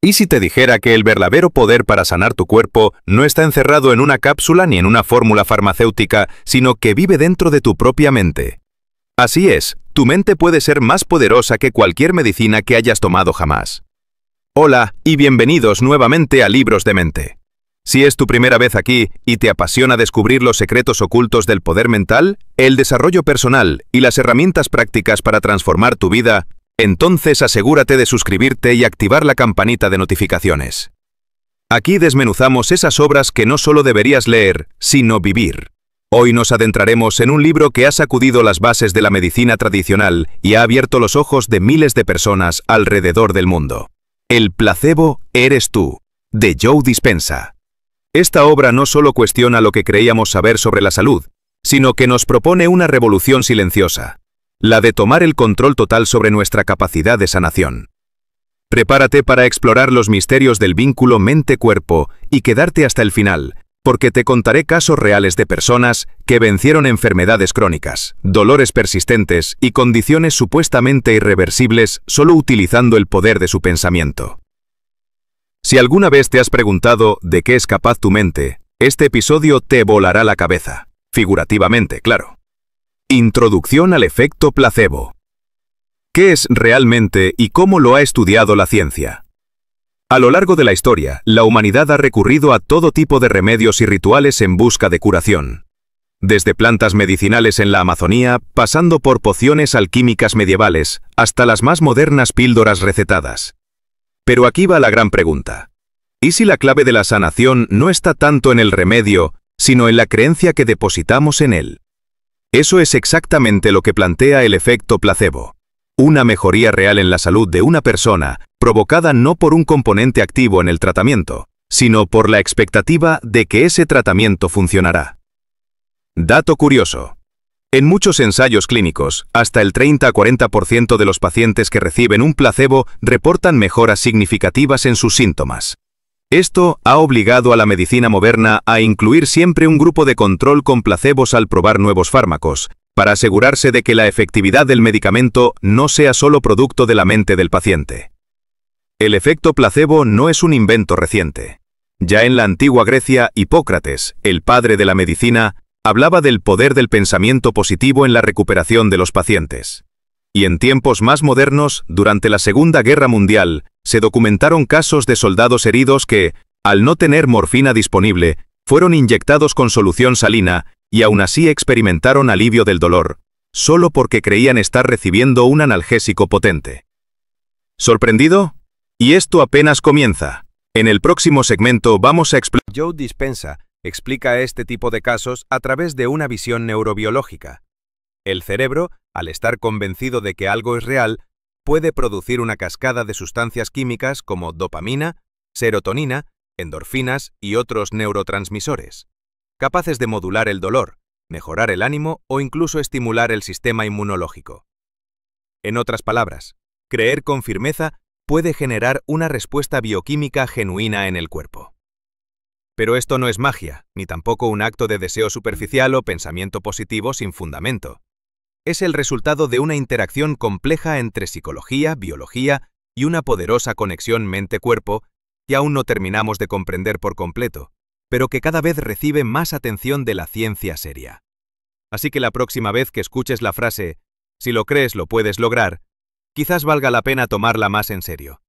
¿Y si te dijera que el verdadero poder para sanar tu cuerpo no está encerrado en una cápsula ni en una fórmula farmacéutica, sino que vive dentro de tu propia mente? Así es, tu mente puede ser más poderosa que cualquier medicina que hayas tomado jamás. Hola y bienvenidos nuevamente a Libros de Mente. Si es tu primera vez aquí y te apasiona descubrir los secretos ocultos del poder mental, el desarrollo personal y las herramientas prácticas para transformar tu vida, entonces asegúrate de suscribirte y activar la campanita de notificaciones. Aquí desmenuzamos esas obras que no solo deberías leer, sino vivir. Hoy nos adentraremos en un libro que ha sacudido las bases de la medicina tradicional y ha abierto los ojos de miles de personas alrededor del mundo. El placebo eres tú, de Joe Dispenza. Esta obra no solo cuestiona lo que creíamos saber sobre la salud, sino que nos propone una revolución silenciosa, la de tomar el control total sobre nuestra capacidad de sanación. Prepárate para explorar los misterios del vínculo mente-cuerpo y quedarte hasta el final, porque te contaré casos reales de personas que vencieron enfermedades crónicas, dolores persistentes y condiciones supuestamente irreversibles solo utilizando el poder de su pensamiento. Si alguna vez te has preguntado de qué es capaz tu mente, este episodio te volará la cabeza, figurativamente, claro. Introducción al efecto placebo. ¿Qué es realmente y cómo lo ha estudiado la ciencia? A lo largo de la historia, la humanidad ha recurrido a todo tipo de remedios y rituales en busca de curación. Desde plantas medicinales en la Amazonía, pasando por pociones alquímicas medievales, hasta las más modernas píldoras recetadas. Pero aquí va la gran pregunta. ¿Y si la clave de la sanación no está tanto en el remedio, sino en la creencia que depositamos en él? Eso es exactamente lo que plantea el efecto placebo. Una mejoría real en la salud de una persona, provocada no por un componente activo en el tratamiento, sino por la expectativa de que ese tratamiento funcionará. Dato curioso. En muchos ensayos clínicos, hasta el 30 a 40% de los pacientes que reciben un placebo reportan mejoras significativas en sus síntomas. Esto ha obligado a la medicina moderna a incluir siempre un grupo de control con placebos al probar nuevos fármacos, para asegurarse de que la efectividad del medicamento no sea solo producto de la mente del paciente. El efecto placebo no es un invento reciente. Ya en la antigua Grecia, Hipócrates, el padre de la medicina, hablaba del poder del pensamiento positivo en la recuperación de los pacientes. Y en tiempos más modernos, durante la Segunda Guerra Mundial, se documentaron casos de soldados heridos que, al no tener morfina disponible, fueron inyectados con solución salina y aún así experimentaron alivio del dolor, solo porque creían estar recibiendo un analgésico potente. ¿Sorprendido? Y esto apenas comienza. En el próximo segmento vamos a explorar. Joe Dispenza explica este tipo de casos a través de una visión neurobiológica. El cerebro, al estar convencido de que algo es real, puede producir una cascada de sustancias químicas como dopamina, serotonina, endorfinas y otros neurotransmisores, capaces de modular el dolor, mejorar el ánimo o incluso estimular el sistema inmunológico. En otras palabras, creer con firmeza puede generar una respuesta bioquímica genuina en el cuerpo. Pero esto no es magia, ni tampoco un acto de deseo superficial o pensamiento positivo sin fundamento. Es el resultado de una interacción compleja entre psicología, biología y una poderosa conexión mente-cuerpo que aún no terminamos de comprender por completo, pero que cada vez recibe más atención de la ciencia seria. Así que la próxima vez que escuches la frase, si lo crees lo puedes lograr, quizás valga la pena tomarla más en serio.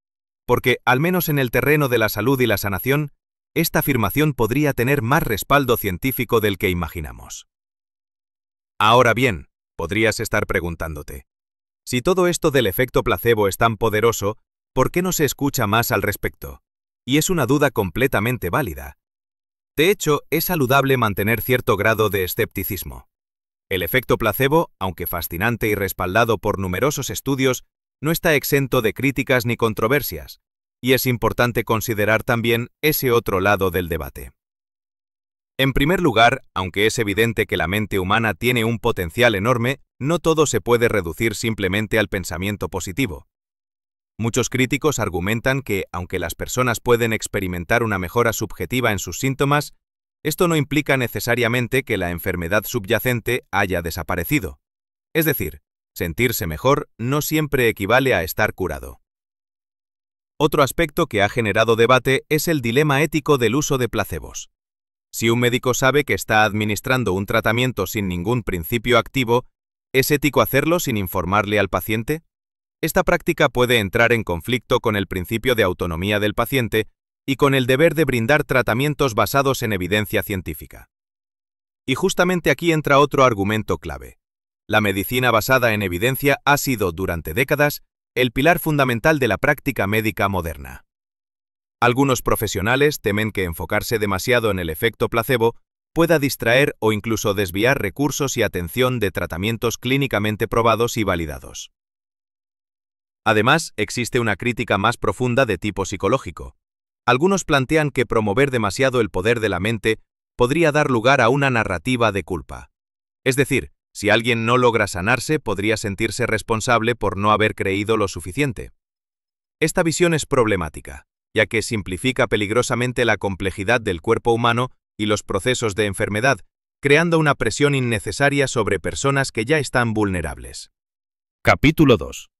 Porque, al menos en el terreno de la salud y la sanación, esta afirmación podría tener más respaldo científico del que imaginamos. Ahora bien, podrías estar preguntándote, si todo esto del efecto placebo es tan poderoso, ¿por qué no se escucha más al respecto? Y es una duda completamente válida. De hecho, es saludable mantener cierto grado de escepticismo. El efecto placebo, aunque fascinante y respaldado por numerosos estudios, no está exento de críticas ni controversias, y es importante considerar también ese otro lado del debate. En primer lugar, aunque es evidente que la mente humana tiene un potencial enorme, no todo se puede reducir simplemente al pensamiento positivo. Muchos críticos argumentan que, aunque las personas pueden experimentar una mejora subjetiva en sus síntomas, esto no implica necesariamente que la enfermedad subyacente haya desaparecido. Es decir, sentirse mejor no siempre equivale a estar curado. Otro aspecto que ha generado debate es el dilema ético del uso de placebos. Si un médico sabe que está administrando un tratamiento sin ningún principio activo, ¿es ético hacerlo sin informarle al paciente? Esta práctica puede entrar en conflicto con el principio de autonomía del paciente y con el deber de brindar tratamientos basados en evidencia científica. Y justamente aquí entra otro argumento clave. La medicina basada en evidencia ha sido, durante décadas, el pilar fundamental de la práctica médica moderna. Algunos profesionales temen que enfocarse demasiado en el efecto placebo pueda distraer o incluso desviar recursos y atención de tratamientos clínicamente probados y validados. Además, existe una crítica más profunda de tipo psicológico. Algunos plantean que promover demasiado el poder de la mente podría dar lugar a una narrativa de culpa. Es decir, si alguien no logra sanarse, podría sentirse responsable por no haber creído lo suficiente. Esta visión es problemática, ya que simplifica peligrosamente la complejidad del cuerpo humano y los procesos de enfermedad, creando una presión innecesaria sobre personas que ya están vulnerables. Capítulo 2.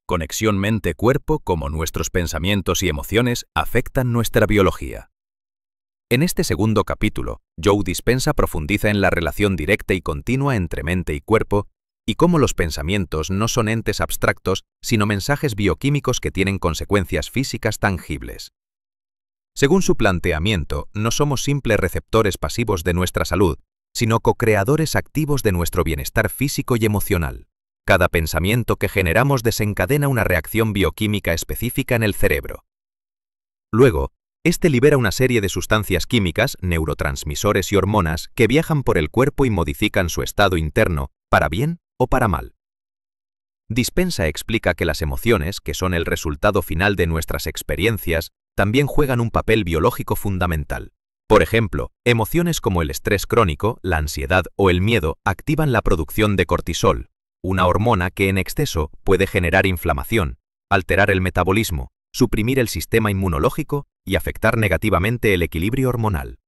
Conexión mente-cuerpo, cómo nuestros pensamientos y emociones afectan nuestra biología. En este segundo capítulo, Joe Dispenza profundiza en la relación directa y continua entre mente y cuerpo y cómo los pensamientos no son entes abstractos, sino mensajes bioquímicos que tienen consecuencias físicas tangibles. Según su planteamiento, no somos simples receptores pasivos de nuestra salud, sino co-creadores activos de nuestro bienestar físico y emocional. Cada pensamiento que generamos desencadena una reacción bioquímica específica en el cerebro. Luego, este libera una serie de sustancias químicas, neurotransmisores y hormonas que viajan por el cuerpo y modifican su estado interno, para bien o para mal. Dispenza explica que las emociones, que son el resultado final de nuestras experiencias, también juegan un papel biológico fundamental. Por ejemplo, emociones como el estrés crónico, la ansiedad o el miedo activan la producción de cortisol, una hormona que en exceso puede generar inflamación, alterar el metabolismo, suprimir el sistema inmunológico y afectar negativamente el equilibrio hormonal.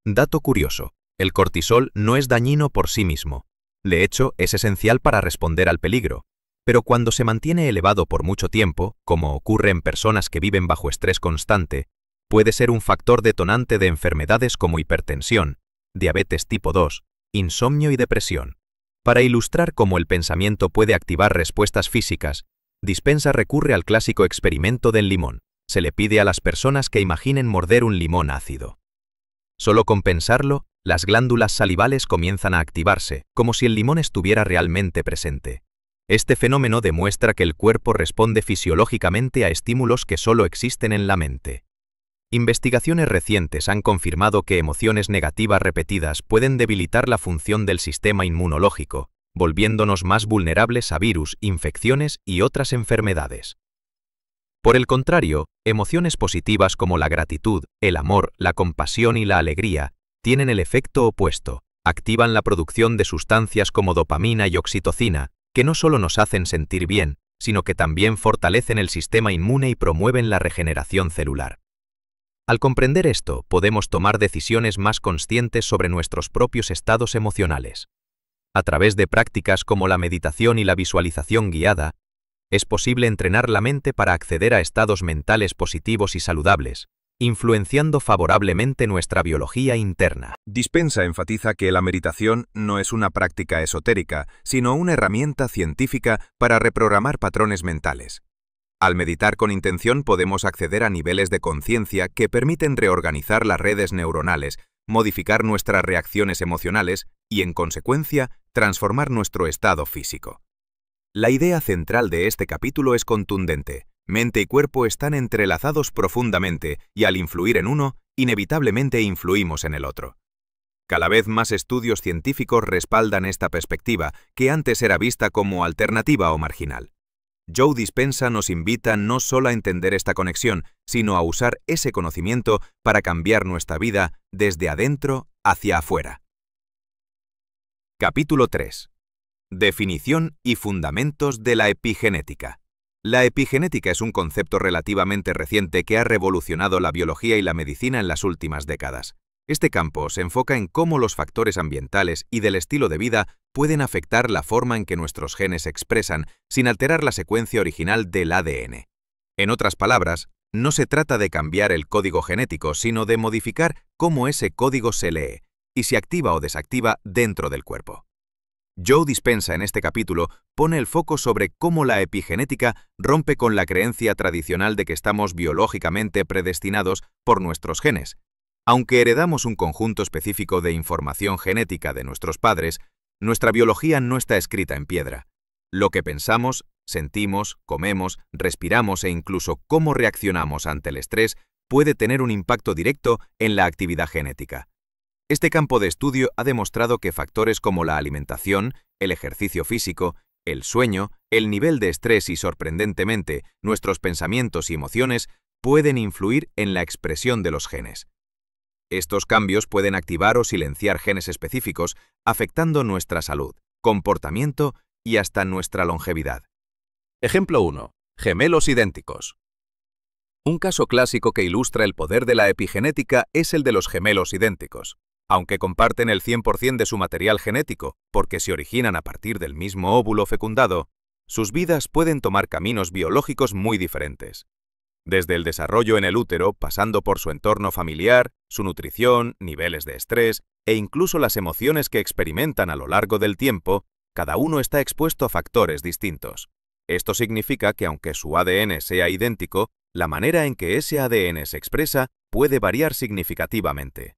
Dato curioso, el cortisol no es dañino por sí mismo. De hecho, es esencial para responder al peligro, pero cuando se mantiene elevado por mucho tiempo, como ocurre en personas que viven bajo estrés constante, puede ser un factor detonante de enfermedades como hipertensión, diabetes tipo 2, insomnio y depresión. Para ilustrar cómo el pensamiento puede activar respuestas físicas, Dispenza recurre al clásico experimento del limón. Se le pide a las personas que imaginen morder un limón ácido. Solo con pensarlo, las glándulas salivales comienzan a activarse, como si el limón estuviera realmente presente. Este fenómeno demuestra que el cuerpo responde fisiológicamente a estímulos que solo existen en la mente. Investigaciones recientes han confirmado que emociones negativas repetidas pueden debilitar la función del sistema inmunológico, volviéndonos más vulnerables a virus, infecciones y otras enfermedades. Por el contrario, emociones positivas como la gratitud, el amor, la compasión y la alegría tienen el efecto opuesto, activan la producción de sustancias como dopamina y oxitocina, que no solo nos hacen sentir bien, sino que también fortalecen el sistema inmune y promueven la regeneración celular. Al comprender esto, podemos tomar decisiones más conscientes sobre nuestros propios estados emocionales. A través de prácticas como la meditación y la visualización guiada, es posible entrenar la mente para acceder a estados mentales positivos y saludables, influenciando favorablemente nuestra biología interna. Dispenza enfatiza que la meditación no es una práctica esotérica, sino una herramienta científica para reprogramar patrones mentales. Al meditar con intención podemos acceder a niveles de conciencia que permiten reorganizar las redes neuronales, modificar nuestras reacciones emocionales y, en consecuencia, transformar nuestro estado físico. La idea central de este capítulo es contundente. Mente y cuerpo están entrelazados profundamente y al influir en uno, inevitablemente influimos en el otro. Cada vez más estudios científicos respaldan esta perspectiva, que antes era vista como alternativa o marginal. Joe Dispenza nos invita no solo a entender esta conexión, sino a usar ese conocimiento para cambiar nuestra vida desde adentro hacia afuera. Capítulo 3. Definición y fundamentos de la epigenética. La epigenética es un concepto relativamente reciente que ha revolucionado la biología y la medicina en las últimas décadas. Este campo se enfoca en cómo los factores ambientales y del estilo de vida pueden afectar la forma en que nuestros genes se expresan sin alterar la secuencia original del ADN. En otras palabras, No se trata de cambiar el código genético, sino de modificar cómo ese código se lee y se activa o desactiva dentro del cuerpo. Joe Dispenza en este capítulo pone el foco sobre cómo la epigenética rompe con la creencia tradicional de que estamos biológicamente predestinados por nuestros genes. Aunque heredamos un conjunto específico de información genética de nuestros padres, nuestra biología no está escrita en piedra. Lo que pensamos, sentimos, comemos, respiramos e incluso cómo reaccionamos ante el estrés puede tener un impacto directo en la actividad genética. Este campo de estudio ha demostrado que factores como la alimentación, el ejercicio físico, el sueño, el nivel de estrés y, sorprendentemente, nuestros pensamientos y emociones pueden influir en la expresión de los genes. Estos cambios pueden activar o silenciar genes específicos, afectando nuestra salud, comportamiento y hasta nuestra longevidad. Ejemplo 1. Gemelos idénticos. Un caso clásico que ilustra el poder de la epigenética es el de los gemelos idénticos. Aunque comparten el 100% de su material genético, porque se originan a partir del mismo óvulo fecundado, sus vidas pueden tomar caminos biológicos muy diferentes. Desde el desarrollo en el útero, pasando por su entorno familiar, su nutrición, niveles de estrés e incluso las emociones que experimentan a lo largo del tiempo, cada uno está expuesto a factores distintos. Esto significa que aunque su ADN sea idéntico, la manera en que ese ADN se expresa puede variar significativamente.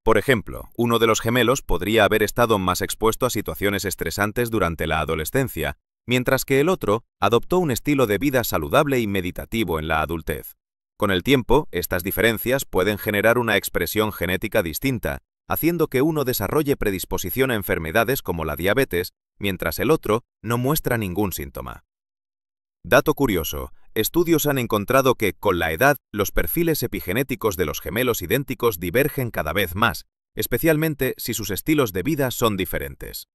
Por ejemplo, uno de los gemelos podría haber estado más expuesto a situaciones estresantes durante la adolescencia, mientras que el otro adoptó un estilo de vida saludable y meditativo en la adultez. Con el tiempo, estas diferencias pueden generar una expresión genética distinta, haciendo que uno desarrolle predisposición a enfermedades como la diabetes, mientras el otro no muestra ningún síntoma. Dato curioso, estudios han encontrado que, con la edad, los perfiles epigenéticos de los gemelos idénticos divergen cada vez más, especialmente si sus estilos de vida son diferentes.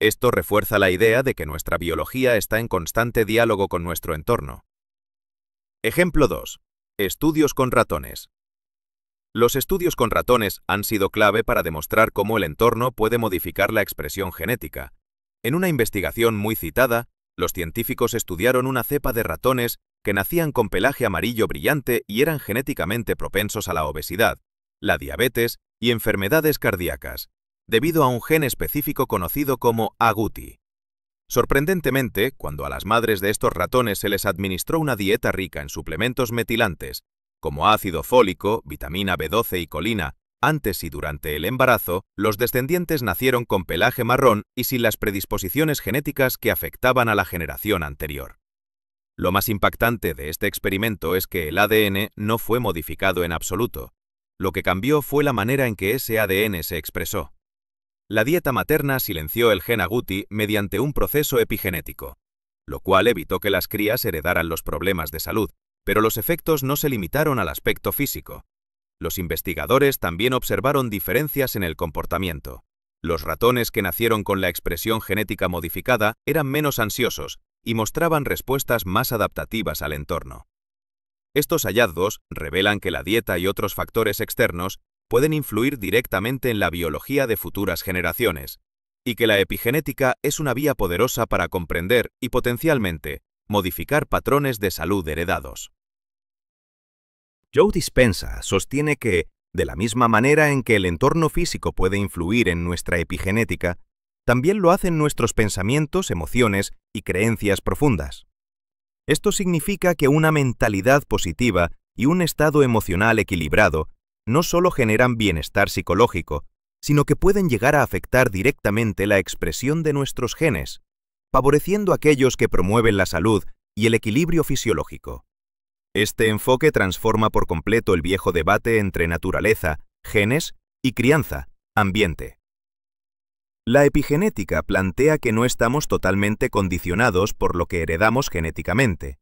Esto refuerza la idea de que nuestra biología está en constante diálogo con nuestro entorno. Ejemplo 2. Estudios con ratones. Los estudios con ratones han sido clave para demostrar cómo el entorno puede modificar la expresión genética. En una investigación muy citada, los científicos estudiaron una cepa de ratones que nacían con pelaje amarillo brillante y eran genéticamente propensos a la obesidad, la diabetes y enfermedades cardíacas, debido a un gen específico conocido como agouti. Sorprendentemente, cuando a las madres de estos ratones se les administró una dieta rica en suplementos metilantes, como ácido fólico, vitamina B12 y colina, antes y durante el embarazo, los descendientes nacieron con pelaje marrón y sin las predisposiciones genéticas que afectaban a la generación anterior. Lo más impactante de este experimento es que el ADN no fue modificado en absoluto. Lo que cambió fue la manera en que ese ADN se expresó. La dieta materna silenció el gen agouti mediante un proceso epigenético, lo cual evitó que las crías heredaran los problemas de salud, pero los efectos no se limitaron al aspecto físico. Los investigadores también observaron diferencias en el comportamiento. Los ratones que nacieron con la expresión genética modificada eran menos ansiosos y mostraban respuestas más adaptativas al entorno. Estos hallazgos revelan que la dieta y otros factores externos pueden influir directamente en la biología de futuras generaciones, y que la epigenética es una vía poderosa para comprender y potencialmente modificar patrones de salud heredados. Joe Dispenza sostiene que, de la misma manera en que el entorno físico puede influir en nuestra epigenética, también lo hacen nuestros pensamientos, emociones y creencias profundas. Esto significa que una mentalidad positiva y un estado emocional equilibrado no solo generan bienestar psicológico, sino que pueden llegar a afectar directamente la expresión de nuestros genes, favoreciendo aquellos que promueven la salud y el equilibrio fisiológico. Este enfoque transforma por completo el viejo debate entre naturaleza, genes y crianza, ambiente. La epigenética plantea que no estamos totalmente condicionados por lo que heredamos genéticamente.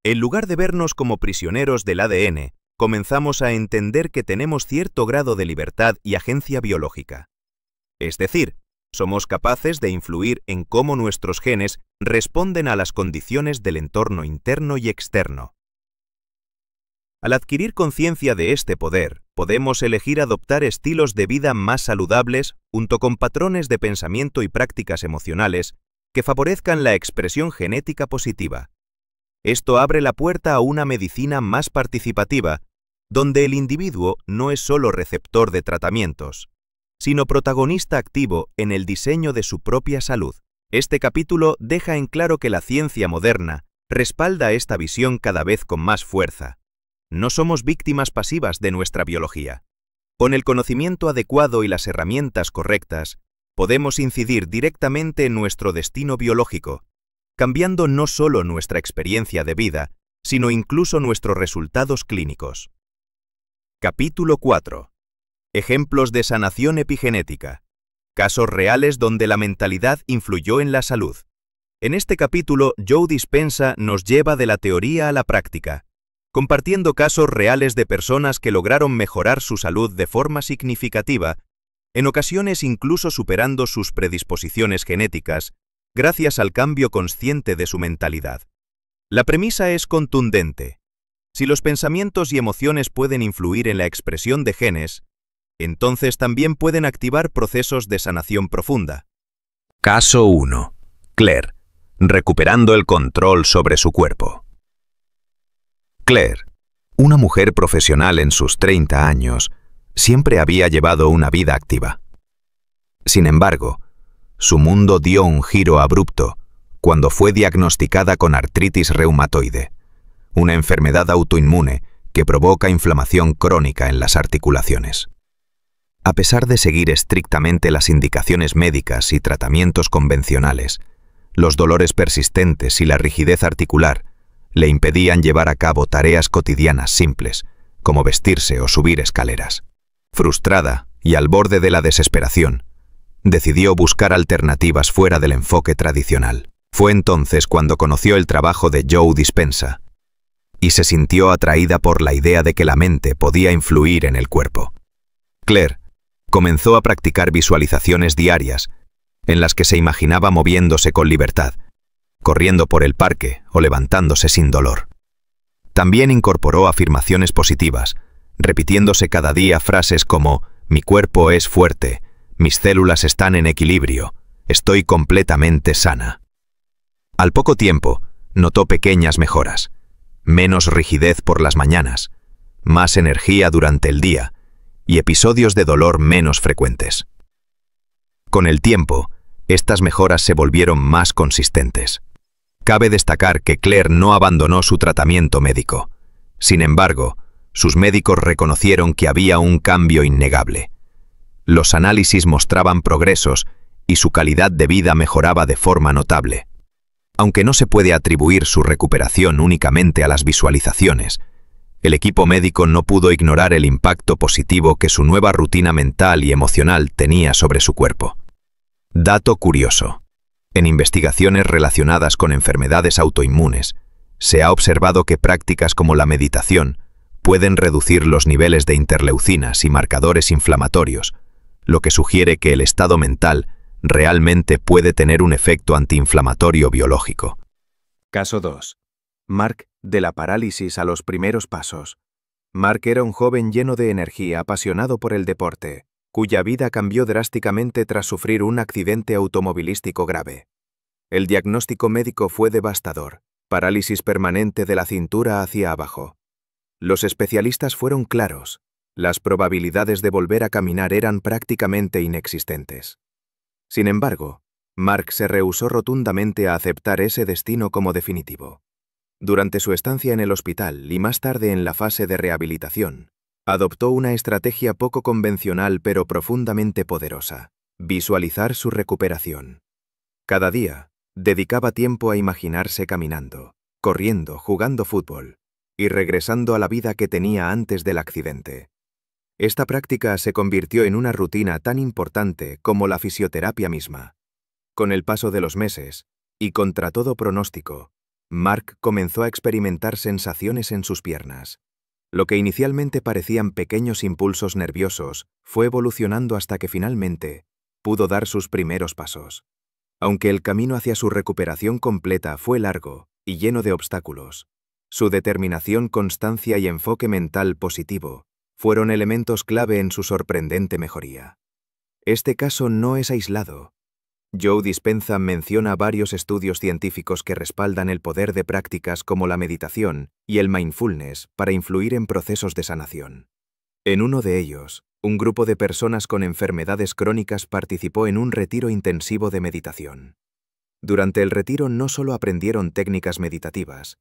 En lugar de vernos como prisioneros del ADN, comenzamos a entender que tenemos cierto grado de libertad y agencia biológica. Es decir, somos capaces de influir en cómo nuestros genes responden a las condiciones del entorno interno y externo. Al adquirir conciencia de este poder, podemos elegir adoptar estilos de vida más saludables junto con patrones de pensamiento y prácticas emocionales que favorezcan la expresión genética positiva. Esto abre la puerta a una medicina más participativa, donde el individuo no es solo receptor de tratamientos, sino protagonista activo en el diseño de su propia salud. Este capítulo deja en claro que la ciencia moderna respalda esta visión cada vez con más fuerza. No somos víctimas pasivas de nuestra biología. Con el conocimiento adecuado y las herramientas correctas, podemos incidir directamente en nuestro destino biológico, cambiando no solo nuestra experiencia de vida, sino incluso nuestros resultados clínicos. Capítulo 4. Ejemplos de sanación epigenética. Casos reales donde la mentalidad influyó en la salud. En este capítulo, Joe Dispenza nos lleva de la teoría a la práctica, compartiendo casos reales de personas que lograron mejorar su salud de forma significativa, en ocasiones incluso superando sus predisposiciones genéticas, gracias al cambio consciente de su mentalidad. La premisa es contundente. Si los pensamientos y emociones pueden influir en la expresión de genes, entonces también pueden activar procesos de sanación profunda. Caso 1. Claire, recuperando el control sobre su cuerpo. Claire, una mujer profesional en sus 30 años, siempre había llevado una vida activa. Sin embargo, su mundo dio un giro abrupto cuando fue diagnosticada con artritis reumatoide, una enfermedad autoinmune que provoca inflamación crónica en las articulaciones. A pesar de seguir estrictamente las indicaciones médicas y tratamientos convencionales, los dolores persistentes y la rigidez articular le impedían llevar a cabo tareas cotidianas simples, como vestirse o subir escaleras. Frustrada y al borde de la desesperación, decidió buscar alternativas fuera del enfoque tradicional. Fue entonces cuando conoció el trabajo de Joe Dispenza y se sintió atraída por la idea de que la mente podía influir en el cuerpo. Claire comenzó a practicar visualizaciones diarias en las que se imaginaba moviéndose con libertad, corriendo por el parque o levantándose sin dolor. También incorporó afirmaciones positivas, repitiéndose cada día frases como «Mi cuerpo es fuerte», «Mis células están en equilibrio», «Estoy completamente sana». Al poco tiempo, notó pequeñas mejoras, menos rigidez por las mañanas, más energía durante el día y episodios de dolor menos frecuentes. Con el tiempo, estas mejoras se volvieron más consistentes. Cabe destacar que Claire no abandonó su tratamiento médico. Sin embargo, sus médicos reconocieron que había un cambio innegable. Los análisis mostraban progresos y su calidad de vida mejoraba de forma notable. Aunque no se puede atribuir su recuperación únicamente a las visualizaciones, el equipo médico no pudo ignorar el impacto positivo que su nueva rutina mental y emocional tenía sobre su cuerpo. Dato curioso. En investigaciones relacionadas con enfermedades autoinmunes, se ha observado que prácticas como la meditación pueden reducir los niveles de interleucinas y marcadores inflamatorios, lo que sugiere que el estado mental realmente puede tener un efecto antiinflamatorio biológico. Caso 2. Mark, de la parálisis a los primeros pasos. Mark era un joven lleno de energía, apasionado por el deporte, cuya vida cambió drásticamente tras sufrir un accidente automovilístico grave. El diagnóstico médico fue devastador: parálisis permanente de la cintura hacia abajo. Los especialistas fueron claros: las probabilidades de volver a caminar eran prácticamente inexistentes. Sin embargo, Mark se rehusó rotundamente a aceptar ese destino como definitivo. Durante su estancia en el hospital y más tarde en la fase de rehabilitación, adoptó una estrategia poco convencional pero profundamente poderosa: visualizar su recuperación. Cada día, dedicaba tiempo a imaginarse caminando, corriendo, jugando fútbol y regresando a la vida que tenía antes del accidente. Esta práctica se convirtió en una rutina tan importante como la fisioterapia misma. Con el paso de los meses, y contra todo pronóstico, Mark comenzó a experimentar sensaciones en sus piernas. Lo que inicialmente parecían pequeños impulsos nerviosos fue evolucionando hasta que finalmente pudo dar sus primeros pasos. Aunque el camino hacia su recuperación completa fue largo y lleno de obstáculos, su determinación, constancia y enfoque mental positivo fueron elementos clave en su sorprendente mejoría. Este caso no es aislado. Joe Dispenza menciona varios estudios científicos que respaldan el poder de prácticas como la meditación y el mindfulness para influir en procesos de sanación. En uno de ellos, un grupo de personas con enfermedades crónicas participó en un retiro intensivo de meditación. Durante el retiro no solo aprendieron técnicas meditativas,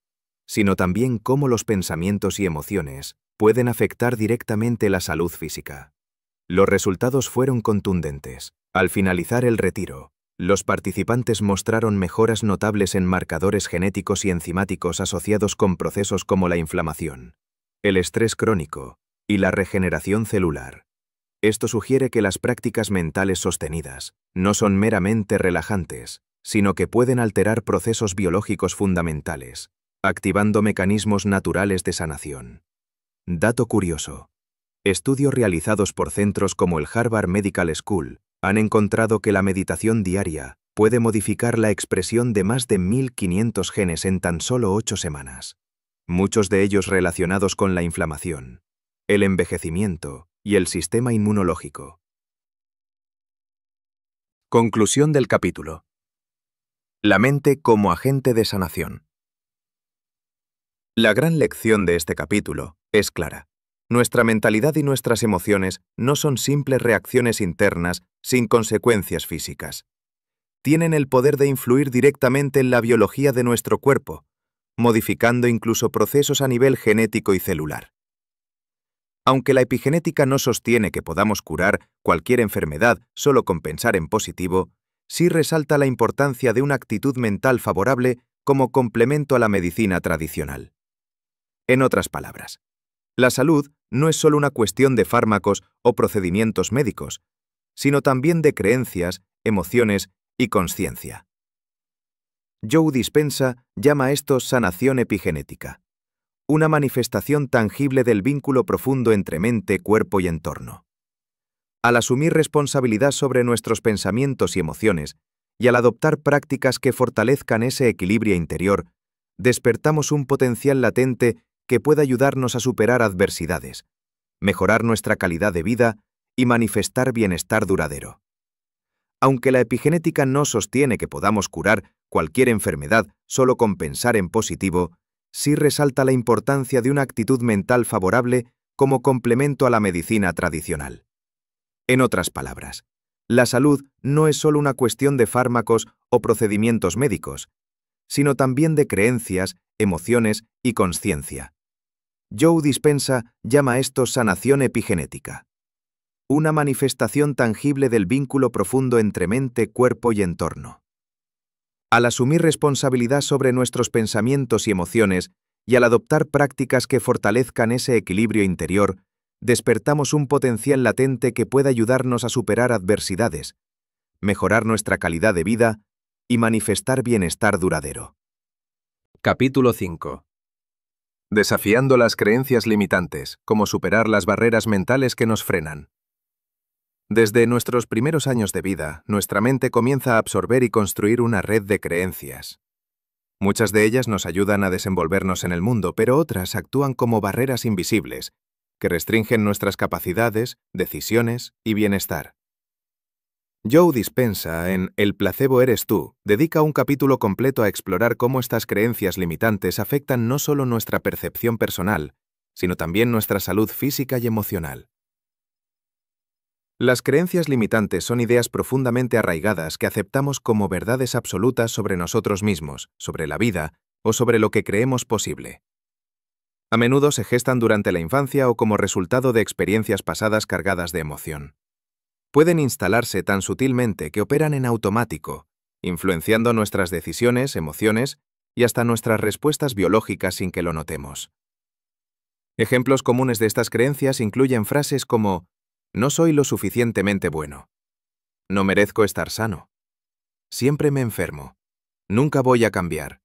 sino también cómo los pensamientos y emociones pueden afectar directamente la salud física. Los resultados fueron contundentes. Al finalizar el retiro, los participantes mostraron mejoras notables en marcadores genéticos y enzimáticos asociados con procesos como la inflamación, el estrés crónico y la regeneración celular. Esto sugiere que las prácticas mentales sostenidas no son meramente relajantes, sino que pueden alterar procesos biológicos fundamentales, activando mecanismos naturales de sanación. Dato curioso. Estudios realizados por centros como el Harvard Medical School han encontrado que la meditación diaria puede modificar la expresión de más de 1.500 genes en tan solo 8 semanas, muchos de ellos relacionados con la inflamación, el envejecimiento y el sistema inmunológico. Conclusión del capítulo. La mente como agente de sanación. La gran lección de este capítulo es clara. Nuestra mentalidad y nuestras emociones no son simples reacciones internas sin consecuencias físicas. Tienen el poder de influir directamente en la biología de nuestro cuerpo, modificando incluso procesos a nivel genético y celular. Aunque la epigenética no sostiene que podamos curar cualquier enfermedad solo con pensar en positivo, sí resalta la importancia de una actitud mental favorable como complemento a la medicina tradicional. En otras palabras, la salud no es solo una cuestión de fármacos o procedimientos médicos, sino también de creencias, emociones y conciencia. Joe Dispenza llama esto sanación epigenética, una manifestación tangible del vínculo profundo entre mente, cuerpo y entorno. Al asumir responsabilidad sobre nuestros pensamientos y emociones, y al adoptar prácticas que fortalezcan ese equilibrio interior, despertamos un potencial latente que puede ayudarnos a superar adversidades, mejorar nuestra calidad de vida y manifestar bienestar duradero. Aunque la epigenética no sostiene que podamos curar cualquier enfermedad solo con pensar en positivo, sí resalta la importancia de una actitud mental favorable como complemento a la medicina tradicional. En otras palabras, la salud no es solo una cuestión de fármacos o procedimientos médicos, sino también de creencias, emociones y conciencia. Joe Dispenza llama esto sanación epigenética, una manifestación tangible del vínculo profundo entre mente, cuerpo y entorno. Al asumir responsabilidad sobre nuestros pensamientos y emociones y al adoptar prácticas que fortalezcan ese equilibrio interior, despertamos un potencial latente que puede ayudarnos a superar adversidades, mejorar nuestra calidad de vida y manifestar bienestar duradero. Capítulo 5. Desafiando las creencias limitantes, cómo superar las barreras mentales que nos frenan. Desde nuestros primeros años de vida, nuestra mente comienza a absorber y construir una red de creencias. Muchas de ellas nos ayudan a desenvolvernos en el mundo, pero otras actúan como barreras invisibles, que restringen nuestras capacidades, decisiones y bienestar. Joe Dispenza, en El placebo eres tú, dedica un capítulo completo a explorar cómo estas creencias limitantes afectan no solo nuestra percepción personal, sino también nuestra salud física y emocional. Las creencias limitantes son ideas profundamente arraigadas que aceptamos como verdades absolutas sobre nosotros mismos, sobre la vida o sobre lo que creemos posible. A menudo se gestan durante la infancia o como resultado de experiencias pasadas cargadas de emoción. Pueden instalarse tan sutilmente que operan en automático, influenciando nuestras decisiones, emociones y hasta nuestras respuestas biológicas sin que lo notemos. Ejemplos comunes de estas creencias incluyen frases como «No soy lo suficientemente bueno», «No merezco estar sano», «Siempre me enfermo», «Nunca voy a cambiar»,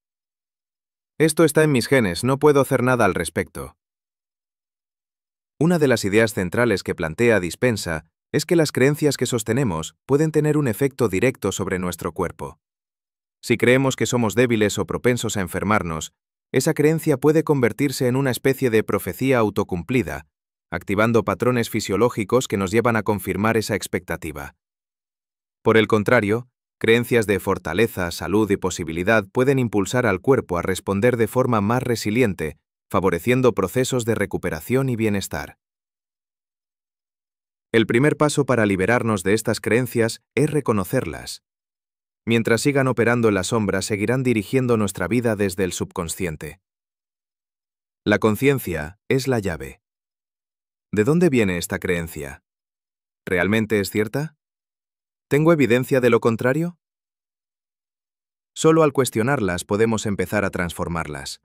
«Esto está en mis genes, no puedo hacer nada al respecto». Una de las ideas centrales que plantea Dispenza es que las creencias que sostenemos pueden tener un efecto directo sobre nuestro cuerpo. Si creemos que somos débiles o propensos a enfermarnos, esa creencia puede convertirse en una especie de profecía autocumplida, activando patrones fisiológicos que nos llevan a confirmar esa expectativa. Por el contrario, Creencias de fortaleza, salud y posibilidad pueden impulsar al cuerpo a responder de forma más resiliente, favoreciendo procesos de recuperación y bienestar. El primer paso para liberarnos de estas creencias es reconocerlas. Mientras sigan operando en la sombra, seguirán dirigiendo nuestra vida desde el subconsciente. La conciencia es la llave. ¿De dónde viene esta creencia? ¿Realmente es cierta? ¿Tengo evidencia de lo contrario? Solo al cuestionarlas podemos empezar a transformarlas.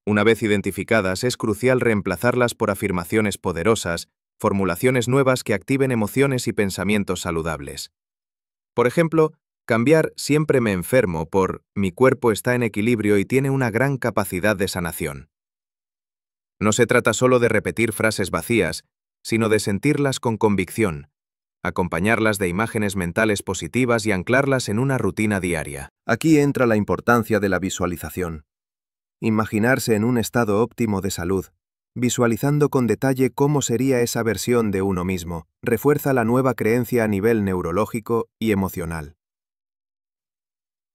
Una vez identificadas, es crucial reemplazarlas por afirmaciones poderosas, formulaciones nuevas que activen emociones y pensamientos saludables. Por ejemplo, cambiar "siempre me enfermo" por "mi cuerpo está en equilibrio y tiene una gran capacidad de sanación". No se trata solo de repetir frases vacías, sino de sentirlas con convicción, acompañarlas de imágenes mentales positivas y anclarlas en una rutina diaria. Aquí entra la importancia de la visualización. Imaginarse en un estado óptimo de salud, visualizando con detalle cómo sería esa versión de uno mismo, refuerza la nueva creencia a nivel neurológico y emocional.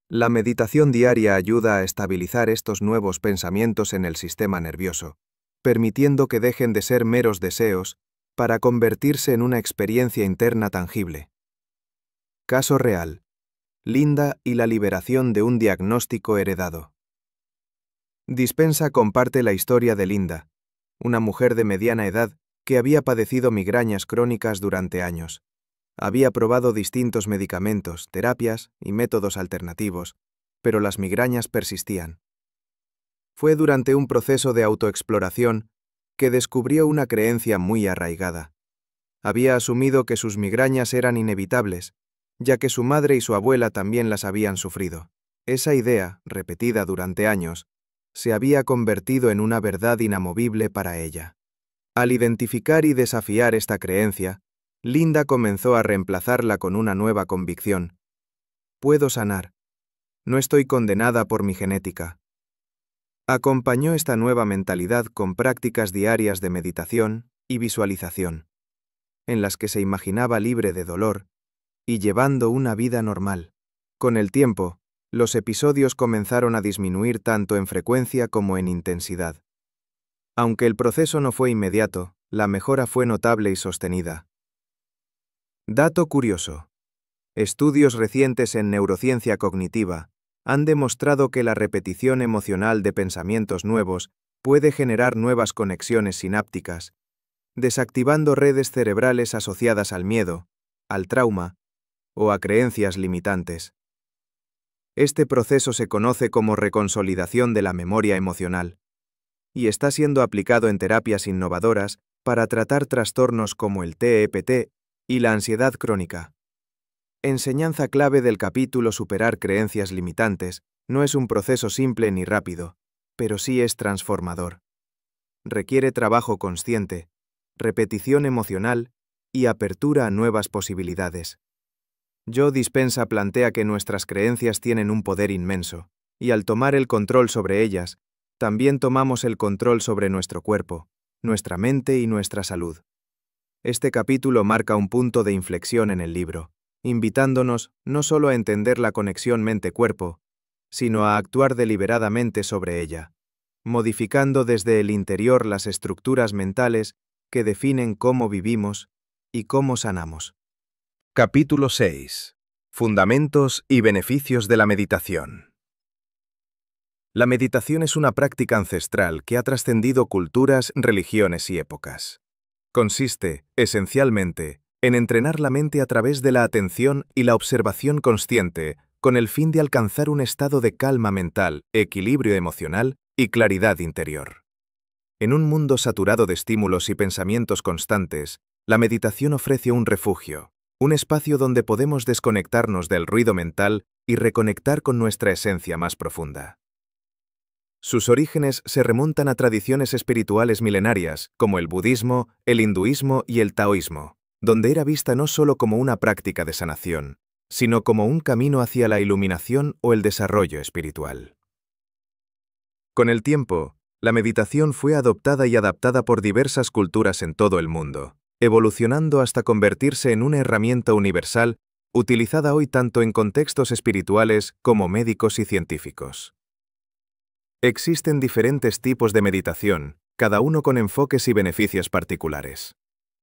La meditación diaria ayuda a estabilizar estos nuevos pensamientos en el sistema nervioso, permitiendo que dejen de ser meros deseos para convertirse en una experiencia interna tangible. Caso real: Linda y la liberación de un diagnóstico heredado. Dispensa comparte la historia de Linda, una mujer de mediana edad que había padecido migrañas crónicas durante años. Había probado distintos medicamentos, terapias y métodos alternativos, pero las migrañas persistían. Fue durante un proceso de autoexploración que descubrió una creencia muy arraigada. Había asumido que sus migrañas eran inevitables, ya que su madre y su abuela también las habían sufrido. Esa idea, repetida durante años, se había convertido en una verdad inamovible para ella. Al identificar y desafiar esta creencia, Linda comenzó a reemplazarla con una nueva convicción: puedo sanar. No estoy condenada por mi genética. Acompañó esta nueva mentalidad con prácticas diarias de meditación y visualización, en las que se imaginaba libre de dolor y llevando una vida normal. Con el tiempo, los episodios comenzaron a disminuir tanto en frecuencia como en intensidad. Aunque el proceso no fue inmediato, la mejora fue notable y sostenida. Dato curioso: estudios recientes en neurociencia cognitiva han demostrado que la repetición emocional de pensamientos nuevos puede generar nuevas conexiones sinápticas, desactivando redes cerebrales asociadas al miedo, al trauma o a creencias limitantes. Este proceso se conoce como reconsolidación de la memoria emocional y está siendo aplicado en terapias innovadoras para tratar trastornos como el TEPT y la ansiedad crónica. Enseñanza clave del capítulo: superar creencias limitantes no es un proceso simple ni rápido, pero sí es transformador. Requiere trabajo consciente, repetición emocional y apertura a nuevas posibilidades. Joe Dispenza plantea que nuestras creencias tienen un poder inmenso, y al tomar el control sobre ellas, también tomamos el control sobre nuestro cuerpo, nuestra mente y nuestra salud. Este capítulo marca un punto de inflexión en el libro, invitándonos no solo a entender la conexión mente-cuerpo, sino a actuar deliberadamente sobre ella, modificando desde el interior las estructuras mentales que definen cómo vivimos y cómo sanamos. Capítulo 6. Fundamentos y beneficios de la meditación. La meditación es una práctica ancestral que ha trascendido culturas, religiones y épocas. Consiste, esencialmente, en entrenar la mente a través de la atención y la observación consciente, con el fin de alcanzar un estado de calma mental, equilibrio emocional y claridad interior. En un mundo saturado de estímulos y pensamientos constantes, la meditación ofrece un refugio, un espacio donde podemos desconectarnos del ruido mental y reconectar con nuestra esencia más profunda. Sus orígenes se remontan a tradiciones espirituales milenarias, como el budismo, el hinduismo y el taoísmo, donde era vista no solo como una práctica de sanación, sino como un camino hacia la iluminación o el desarrollo espiritual. Con el tiempo, la meditación fue adoptada y adaptada por diversas culturas en todo el mundo, evolucionando hasta convertirse en una herramienta universal utilizada hoy tanto en contextos espirituales como médicos y científicos. Existen diferentes tipos de meditación, cada uno con enfoques y beneficios particulares.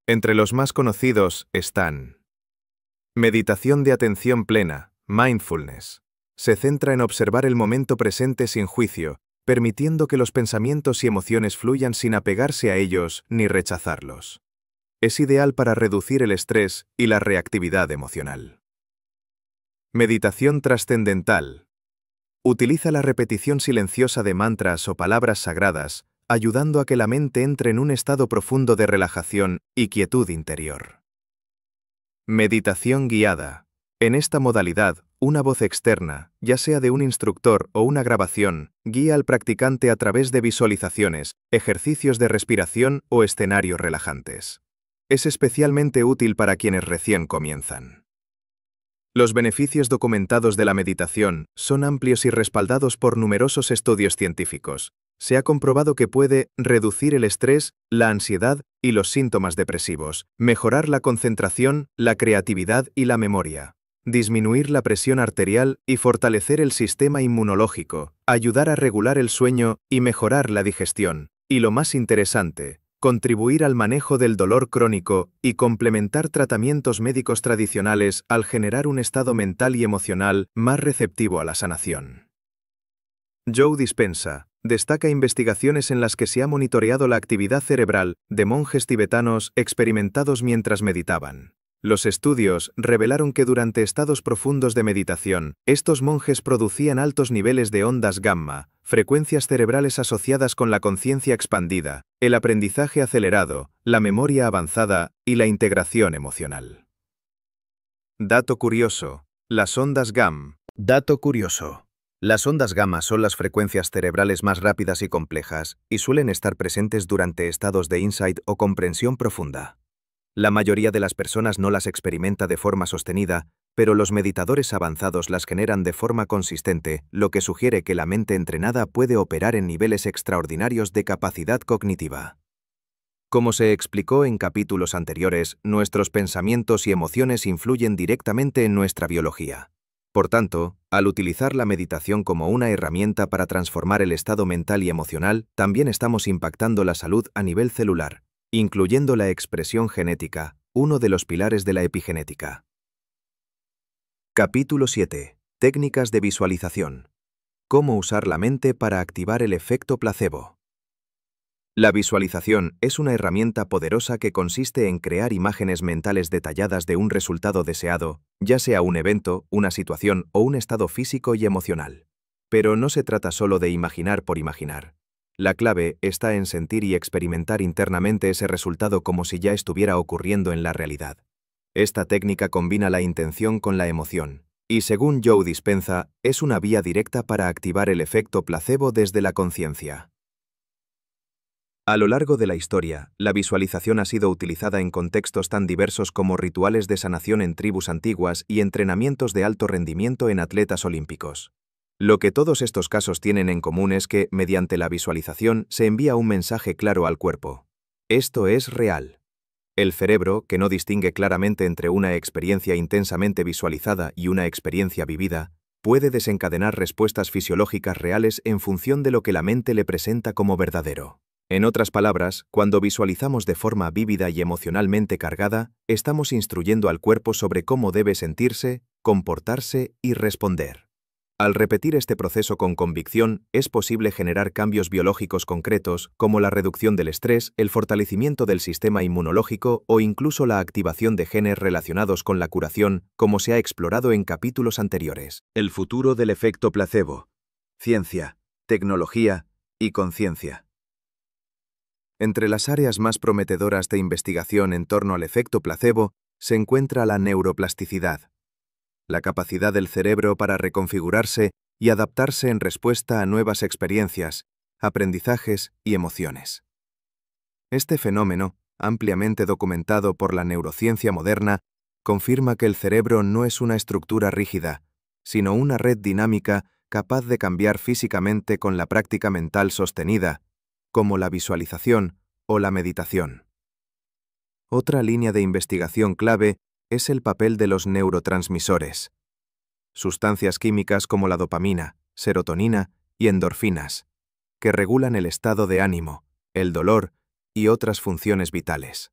Entre los más conocidos están: meditación de atención plena, mindfulness. Se centra en observar el momento presente sin juicio, permitiendo que los pensamientos y emociones fluyan sin apegarse a ellos ni rechazarlos. Es ideal para reducir el estrés y la reactividad emocional. Meditación trascendental. Utiliza la repetición silenciosa de mantras o palabras sagradas, ayudando a que la mente entre en un estado profundo de relajación y quietud interior. Meditación guiada. En esta modalidad, una voz externa, ya sea de un instructor o una grabación, guía al practicante a través de visualizaciones, ejercicios de respiración o escenarios relajantes. Es especialmente útil para quienes recién comienzan. Los beneficios documentados de la meditación son amplios y respaldados por numerosos estudios científicos. Se ha comprobado que puede reducir el estrés, la ansiedad y los síntomas depresivos, mejorar la concentración, la creatividad y la memoria, disminuir la presión arterial y fortalecer el sistema inmunológico, ayudar a regular el sueño y mejorar la digestión, y lo más interesante, contribuir al manejo del dolor crónico y complementar tratamientos médicos tradicionales al generar un estado mental y emocional más receptivo a la sanación. Joe Dispenza destaca investigaciones en las que se ha monitoreado la actividad cerebral de monjes tibetanos experimentados mientras meditaban. Los estudios revelaron que durante estados profundos de meditación, estos monjes producían altos niveles de ondas gamma, frecuencias cerebrales asociadas con la conciencia expandida, el aprendizaje acelerado, la memoria avanzada y la integración emocional. Dato curioso: las ondas GAM. Dato curioso: las ondas gamma son las frecuencias cerebrales más rápidas y complejas, y suelen estar presentes durante estados de insight o comprensión profunda. La mayoría de las personas no las experimenta de forma sostenida, pero los meditadores avanzados las generan de forma consistente, lo que sugiere que la mente entrenada puede operar en niveles extraordinarios de capacidad cognitiva. Como se explicó en capítulos anteriores, nuestros pensamientos y emociones influyen directamente en nuestra biología. Por tanto, al utilizar la meditación como una herramienta para transformar el estado mental y emocional, también estamos impactando la salud a nivel celular, incluyendo la expresión genética, uno de los pilares de la epigenética. Capítulo 7. Técnicas de visualización. ¿Cómo usar la mente para activar el efecto placebo? La visualización es una herramienta poderosa que consiste en crear imágenes mentales detalladas de un resultado deseado, ya sea un evento, una situación o un estado físico y emocional. Pero no se trata solo de imaginar por imaginar. La clave está en sentir y experimentar internamente ese resultado como si ya estuviera ocurriendo en la realidad. Esta técnica combina la intención con la emoción, y según Joe Dispenza, es una vía directa para activar el efecto placebo desde la conciencia. A lo largo de la historia, la visualización ha sido utilizada en contextos tan diversos como rituales de sanación en tribus antiguas y entrenamientos de alto rendimiento en atletas olímpicos. Lo que todos estos casos tienen en común es que, mediante la visualización, se envía un mensaje claro al cuerpo. Esto es real. El cerebro, que no distingue claramente entre una experiencia intensamente visualizada y una experiencia vivida, puede desencadenar respuestas fisiológicas reales en función de lo que la mente le presenta como verdadero. En otras palabras, cuando visualizamos de forma vívida y emocionalmente cargada, estamos instruyendo al cuerpo sobre cómo debe sentirse, comportarse y responder. Al repetir este proceso con convicción, es posible generar cambios biológicos concretos, como la reducción del estrés, el fortalecimiento del sistema inmunológico o incluso la activación de genes relacionados con la curación, como se ha explorado en capítulos anteriores. El futuro del efecto placebo. Ciencia, tecnología y conciencia. Entre las áreas más prometedoras de investigación en torno al efecto placebo se encuentra la neuroplasticidad, la capacidad del cerebro para reconfigurarse y adaptarse en respuesta a nuevas experiencias, aprendizajes y emociones. Este fenómeno, ampliamente documentado por la neurociencia moderna, confirma que el cerebro no es una estructura rígida, sino una red dinámica capaz de cambiar físicamente con la práctica mental sostenida, como la visualización o la meditación. Otra línea de investigación clave es el papel de los neurotransmisores. Sustancias químicas como la dopamina, serotonina y endorfinas, que regulan el estado de ánimo, el dolor y otras funciones vitales.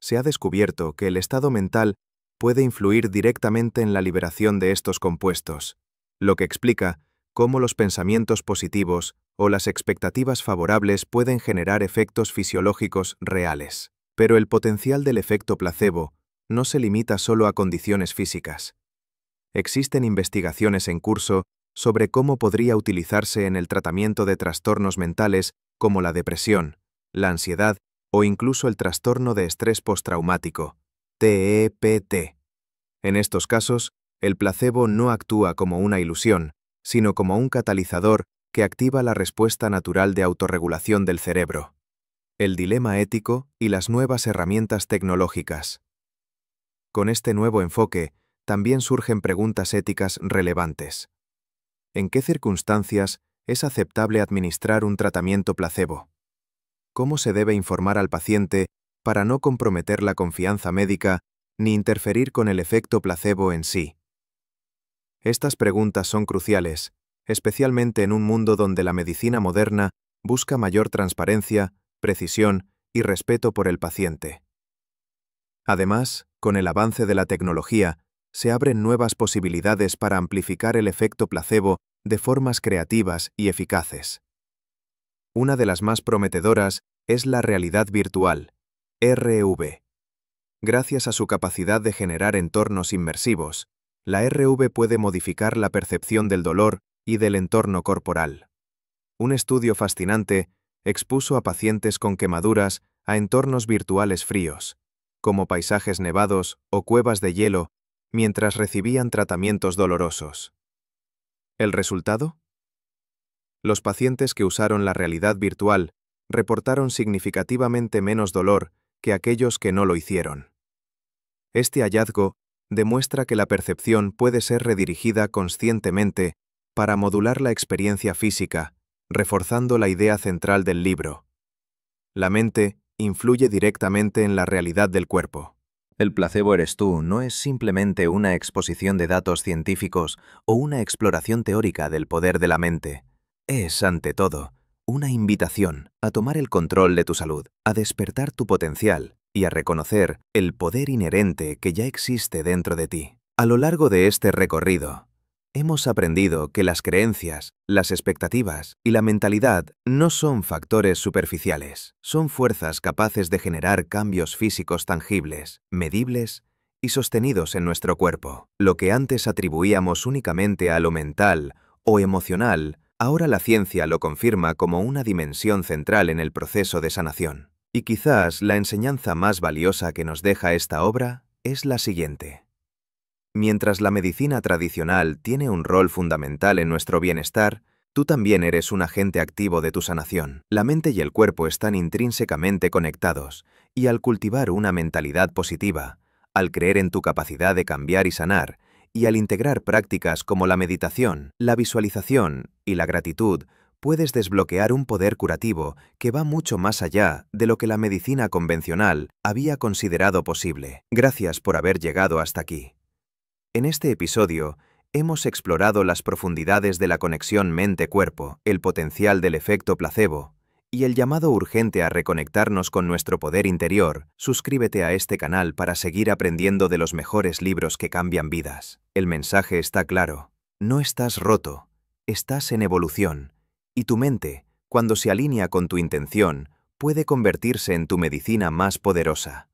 Se ha descubierto que el estado mental puede influir directamente en la liberación de estos compuestos, lo que explica cómo los pensamientos positivos o las expectativas favorables pueden generar efectos fisiológicos reales. Pero el potencial del efecto placebo no se limita solo a condiciones físicas. Existen investigaciones en curso sobre cómo podría utilizarse en el tratamiento de trastornos mentales como la depresión, la ansiedad o incluso el trastorno de estrés postraumático, TEPT. En estos casos, el placebo no actúa como una ilusión, sino como un catalizador que activa la respuesta natural de autorregulación del cerebro. El dilema ético y las nuevas herramientas tecnológicas. Con este nuevo enfoque, también surgen preguntas éticas relevantes. ¿En qué circunstancias es aceptable administrar un tratamiento placebo? ¿Cómo se debe informar al paciente para no comprometer la confianza médica ni interferir con el efecto placebo en sí? Estas preguntas son cruciales, especialmente en un mundo donde la medicina moderna busca mayor transparencia, precisión y respeto por el paciente. Además, con el avance de la tecnología, se abren nuevas posibilidades para amplificar el efecto placebo de formas creativas y eficaces. Una de las más prometedoras es la realidad virtual, RV. Gracias a su capacidad de generar entornos inmersivos, la RV puede modificar la percepción del dolor y del entorno corporal. Un estudio fascinante expuso a pacientes con quemaduras a entornos virtuales fríos, como paisajes nevados o cuevas de hielo, mientras recibían tratamientos dolorosos. ¿El resultado? Los pacientes que usaron la realidad virtual reportaron significativamente menos dolor que aquellos que no lo hicieron. Este hallazgo demuestra que la percepción puede ser redirigida conscientemente para modular la experiencia física, reforzando la idea central del libro. La mente influye directamente en la realidad del cuerpo. El placebo eres tú no es simplemente una exposición de datos científicos o una exploración teórica del poder de la mente. Es, ante todo, una invitación a tomar el control de tu salud, a despertar tu potencial y a reconocer el poder inherente que ya existe dentro de ti. A lo largo de este recorrido, hemos aprendido que las creencias, las expectativas y la mentalidad no son factores superficiales, son fuerzas capaces de generar cambios físicos tangibles, medibles y sostenidos en nuestro cuerpo. Lo que antes atribuíamos únicamente a lo mental o emocional, ahora la ciencia lo confirma como una dimensión central en el proceso de sanación. Y quizás la enseñanza más valiosa que nos deja esta obra es la siguiente. Mientras la medicina tradicional tiene un rol fundamental en nuestro bienestar, tú también eres un agente activo de tu sanación. La mente y el cuerpo están intrínsecamente conectados, y al cultivar una mentalidad positiva, al creer en tu capacidad de cambiar y sanar, y al integrar prácticas como la meditación, la visualización y la gratitud, puedes desbloquear un poder curativo que va mucho más allá de lo que la medicina convencional había considerado posible. Gracias por haber llegado hasta aquí. En este episodio, hemos explorado las profundidades de la conexión mente-cuerpo, el potencial del efecto placebo y el llamado urgente a reconectarnos con nuestro poder interior. Suscríbete a este canal para seguir aprendiendo de los mejores libros que cambian vidas. El mensaje está claro. No estás roto, estás en evolución. Y tu mente, cuando se alinea con tu intención, puede convertirse en tu medicina más poderosa.